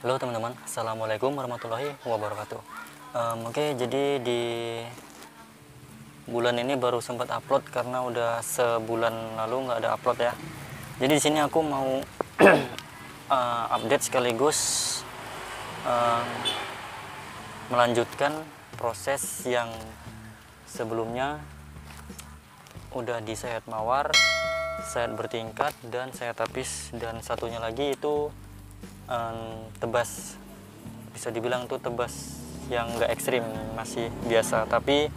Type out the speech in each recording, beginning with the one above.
Halo teman-teman, Assalamualaikum warahmatullahi wabarakatuh. Oke, jadi di bulan ini baru sempat upload karena udah sebulan lalu nggak ada upload ya. Jadi di sini aku mau update sekaligus melanjutkan proses yang sebelumnya udah di sayat mawar, sayat bertingkat, dan sayat tapis, dan satunya lagi itu tebas. Bisa dibilang tuh tebas yang nggak ekstrim, masih biasa. Tapi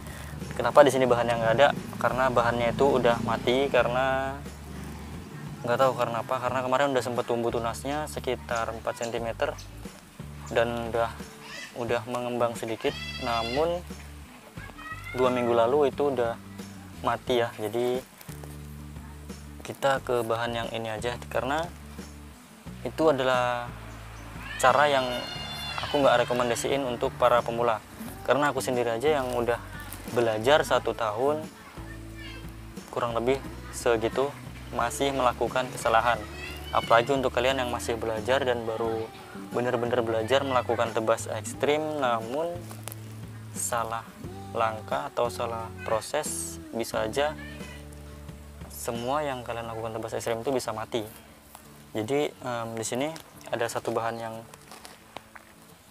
kenapa di sini bahannya nggak ada? Karena bahannya itu udah mati, karena nggak tahu karena apa. Karena kemarin udah sempat tumbuh tunasnya sekitar 4 cm dan udah mengembang sedikit, namun 2 minggu lalu itu udah mati ya. Jadi kita ke bahan yang ini aja, karena itu adalah cara yang aku nggak rekomendasiin untuk para pemula, karena aku sendiri aja yang udah belajar 1 tahun kurang lebih segitu masih melakukan kesalahan. Apalagi untuk kalian yang masih belajar dan baru bener-bener belajar melakukan tebas ekstrim namun salah langkah atau salah proses, bisa aja semua yang kalian lakukan tebas ekstrim itu bisa mati. Jadi di sini ada satu bahan yang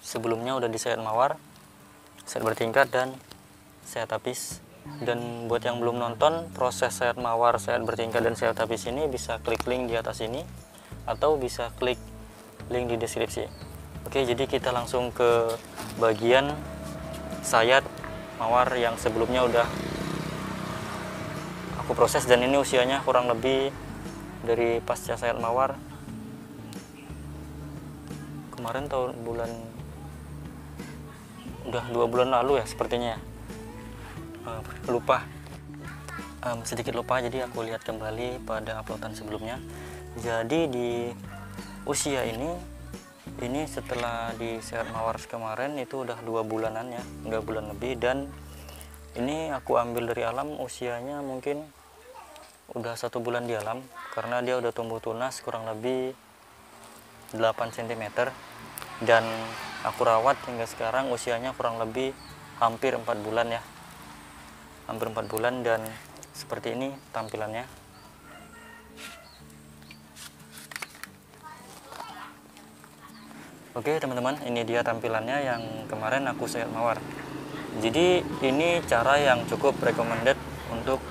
sebelumnya udah di sayat mawar, sayat bertingkat, dan sayat tapis. Dan buat yang belum nonton proses sayat mawar, sayat bertingkat, dan sayat tapis ini, bisa klik link di atas ini atau bisa klik link di deskripsi. Oke, jadi kita langsung ke bagian sayat mawar yang sebelumnya udah aku proses, dan ini usianya kurang lebih dari pasca sayat mawar kemarin, udah 2 bulan lalu ya sepertinya ya. Sedikit lupa, jadi aku lihat kembali pada uploadan sebelumnya. Jadi di usia ini setelah di sayat mawar kemarin itu udah 2 bulanan ya, 2 bulan lebih. Dan ini aku ambil dari alam, usianya mungkin udah 1 bulan di alam, karena dia udah tumbuh tunas kurang lebih 8 cm, dan aku rawat hingga sekarang usianya kurang lebih hampir 4 bulan ya, hampir 4 bulan. Dan seperti ini tampilannya. Oke teman-teman, ini dia tampilannya yang kemarin aku sayat mawar. Jadi ini cara yang cukup recommended untuk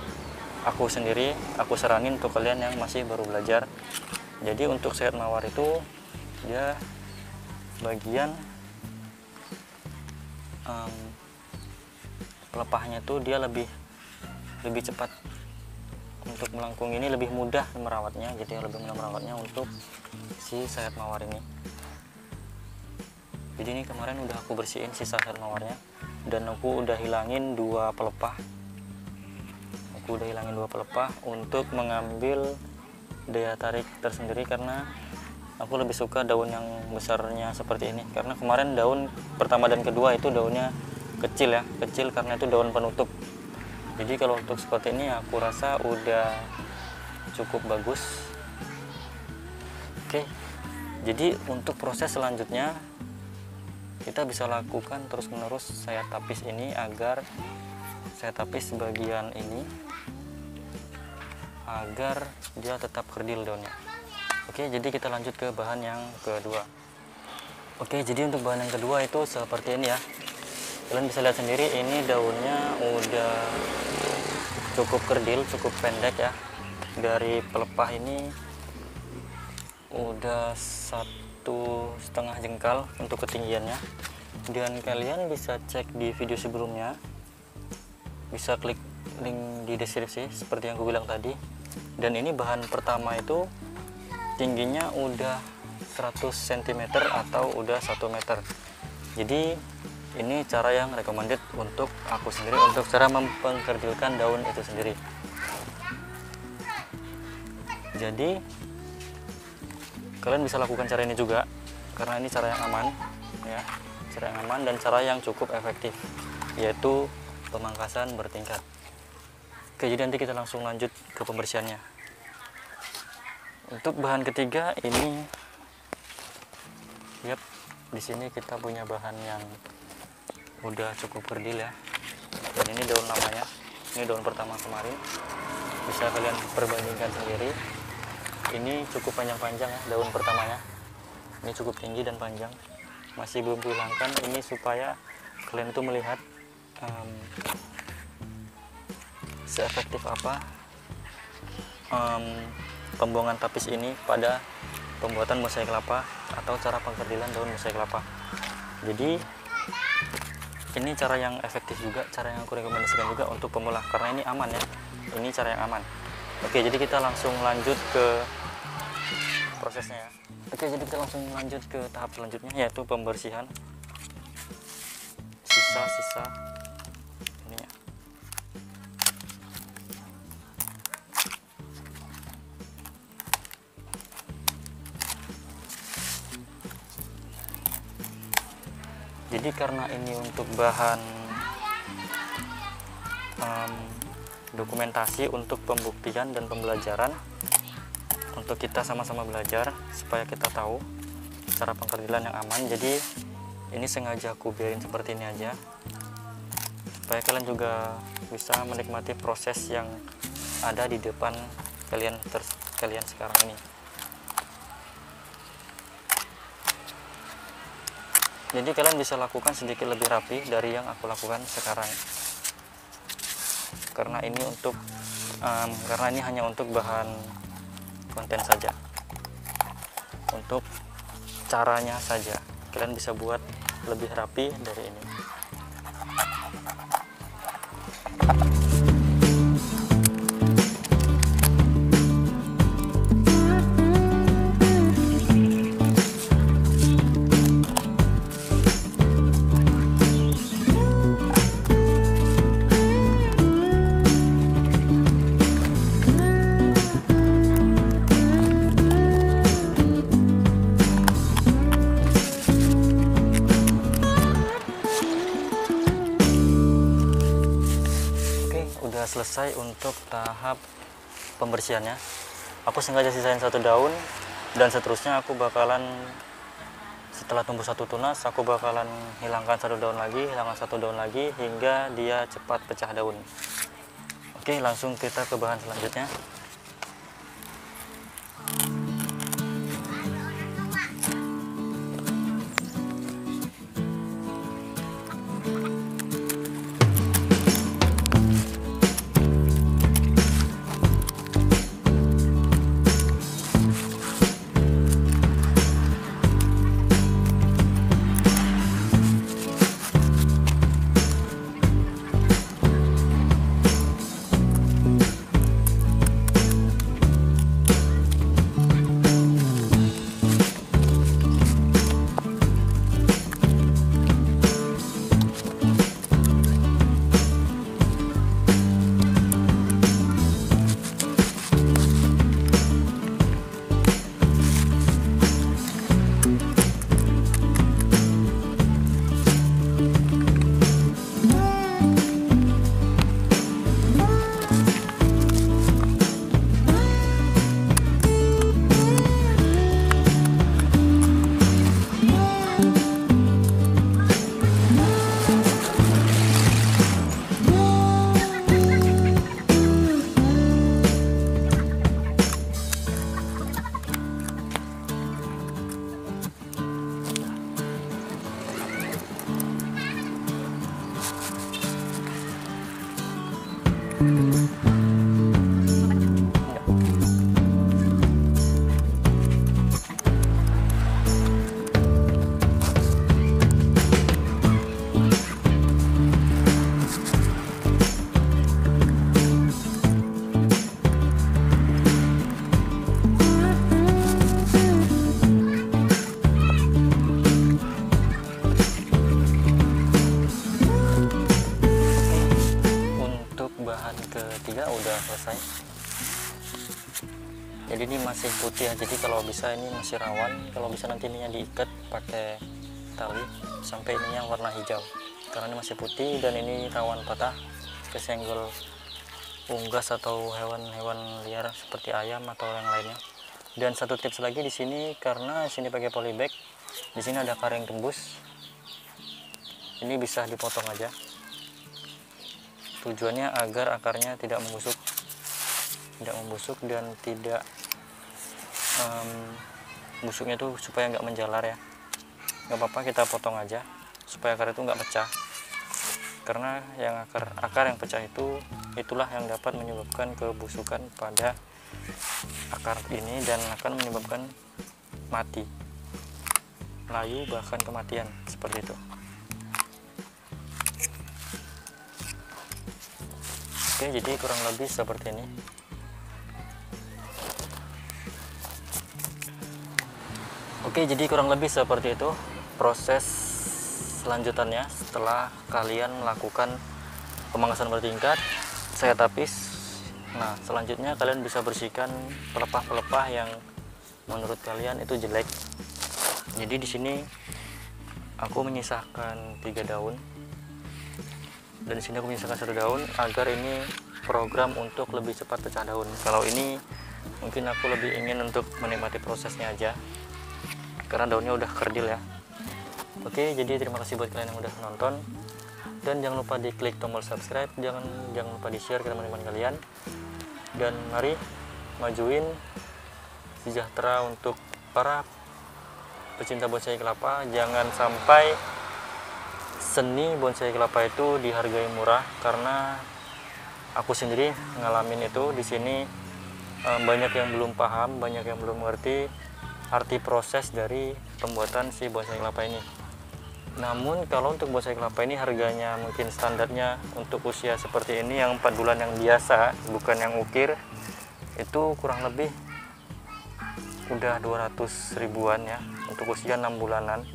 aku sendiri, aku saranin untuk kalian yang masih baru belajar. Jadi untuk sayat mawar itu dia bagian pelepahnya tuh dia lebih cepat untuk melengkung, ini lebih mudah merawatnya, jadi lebih mudah merawatnya untuk si sayat mawar ini. Jadi ini kemarin udah aku bersihin sisa sayat mawarnya, dan aku udah hilangin 2 pelepah. Aku udah hilangin 2 pelepah untuk mengambil daya tarik tersendiri, karena aku lebih suka daun yang besarnya seperti ini. Karena kemarin daun pertama dan kedua itu daunnya kecil ya, kecil karena itu daun penutup. Jadi kalau untuk seperti ini aku rasa udah cukup bagus. Oke, jadi untuk proses selanjutnya kita bisa lakukan terus menerus sayat tapis ini, agar sayat tapis bagian ini agar dia tetap kerdil daunnya. Oke, jadi kita lanjut ke bahan yang kedua. Oke, jadi untuk bahan yang kedua itu seperti ini ya. Kalian bisa lihat sendiri, ini daunnya udah cukup kerdil, cukup pendek ya. Dari pelepah ini udah 1,5 jengkal untuk ketinggiannya. Dan kalian bisa cek di video sebelumnya, bisa klik link di deskripsi seperti yang aku bilang tadi. Dan ini bahan pertama itu tingginya udah 100 cm atau udah 1 meter. Jadi ini cara yang recommended untuk aku sendiri, untuk cara mempengkerdilkan daun itu sendiri. Jadi kalian bisa lakukan cara ini juga, karena ini cara yang aman ya, cara yang aman dan cara yang cukup efektif, yaitu pemangkasan bertingkat. Oke, jadi nanti kita langsung lanjut ke pembersihannya. Untuk bahan ketiga ini, yep, Di sini kita punya bahan yang udah cukup kerdil ya. Dan ini daun lamanya, ini daun pertama kemarin, bisa kalian perbandingkan sendiri. Ini cukup panjang-panjang ya daun pertamanya, ini cukup tinggi dan panjang, masih belum dihilangkan. Ini supaya kalian itu melihat seefektif apa pembuangan tapis ini pada pembuatan musai kelapa atau cara pengkerdilan daun musai kelapa. Jadi ini cara yang efektif juga, cara yang aku rekomendasikan juga untuk pemula, karena ini aman ya, ini cara yang aman. Oke, jadi kita langsung lanjut ke prosesnya ya. Oke, jadi kita langsung lanjut ke tahap selanjutnya, yaitu pembersihan sisa-sisa ini ya. Jadi karena ini untuk bahan dokumentasi untuk pembuktian dan pembelajaran, untuk kita sama-sama belajar supaya kita tahu cara pengkerdilan yang aman. Jadi ini sengaja aku biarin seperti ini aja supaya kalian juga bisa menikmati proses yang ada di depan kalian sekarang ini. Jadi kalian bisa lakukan sedikit lebih rapi dari yang aku lakukan sekarang, karena ini hanya untuk bahan konten saja, untuk caranya saja. Kalian bisa buat lebih rapi dari ini. Selesai untuk tahap pembersihannya. Aku sengaja sisain satu daun, dan seterusnya aku bakalan, setelah tumbuh satu tunas, aku bakalan hilangkan satu daun lagi, hingga dia cepat pecah daun. Oke, langsung kita ke bahan selanjutnya. Ketiga udah selesai. Jadi ini masih putih ya, jadi kalau bisa ini masih rawan, kalau bisa nanti ininya diikat pakai tali sampai ininya warna hijau, karena ini masih putih dan ini rawan patah kesenggol unggas atau hewan-hewan liar seperti ayam atau yang lainnya. Dan satu tips lagi di sini, karena sini pakai polybag, di sini ada akar yang tembus. Ini bisa dipotong aja. Tujuannya agar akarnya tidak membusuk, dan tidak busuknya tuh supaya nggak menjalar ya. Nggak apa-apa, kita potong aja supaya akar itu nggak pecah. Karena yang akar yang pecah itulah yang dapat menyebabkan kebusukan pada akar ini dan akan menyebabkan mati, layu, bahkan kematian seperti itu. Oke, jadi kurang lebih seperti ini. Oke, jadi kurang lebih seperti itu proses selanjutannya setelah kalian melakukan pemangkasan bertingkat, saya tapis. Nah, selanjutnya kalian bisa bersihkan pelepah-pelepah yang menurut kalian itu jelek. Jadi di sini aku menyisakan 3 daun, dan di sini aku menyisakan 1 daun agar ini program untuk lebih cepat pecah daun. Kalau ini mungkin aku lebih ingin untuk menikmati prosesnya aja, karena daunnya udah kerdil ya. Oke, jadi terima kasih buat kalian yang udah nonton, dan jangan lupa diklik tombol subscribe, jangan lupa di share ke teman-teman kalian, dan mari majuin sejahtera untuk para pecinta bonsai kelapa. Jangan sampai seni bonsai kelapa itu dihargai murah, karena aku sendiri ngalamin itu di sini. Banyak yang belum paham, banyak yang belum mengerti arti proses dari pembuatan si bonsai kelapa ini. Namun kalau untuk bonsai kelapa ini harganya mungkin standarnya untuk usia seperti ini yang 4 bulan yang biasa, bukan yang ukir, itu kurang lebih udah 200 ribuan ya untuk usia 6 bulanan.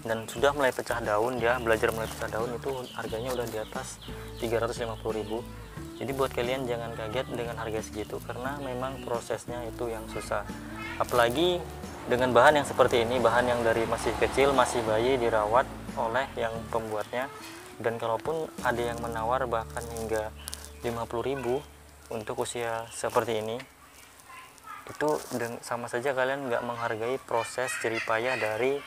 Dan sudah mulai pecah daun, dia belajar mulai pecah daun, itu harganya udah di atas 350.000. Jadi buat kalian jangan kaget dengan harga segitu, karena memang prosesnya itu yang susah. Apalagi dengan bahan yang seperti ini, bahan yang dari masih kecil, masih bayi, dirawat oleh yang pembuatnya. Dan kalaupun ada yang menawar bahkan hingga 50.000 untuk usia seperti ini, itu sama saja kalian nggak menghargai proses jerih payah dari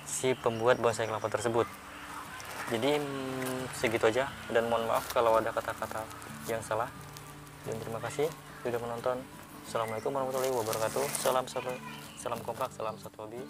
si pembuat bonsai kelapa tersebut. Jadi segitu aja, dan mohon maaf kalau ada kata-kata yang salah, dan terima kasih sudah menonton. Assalamualaikum warahmatullahi wabarakatuh. Salam kompak, salam satu hobi.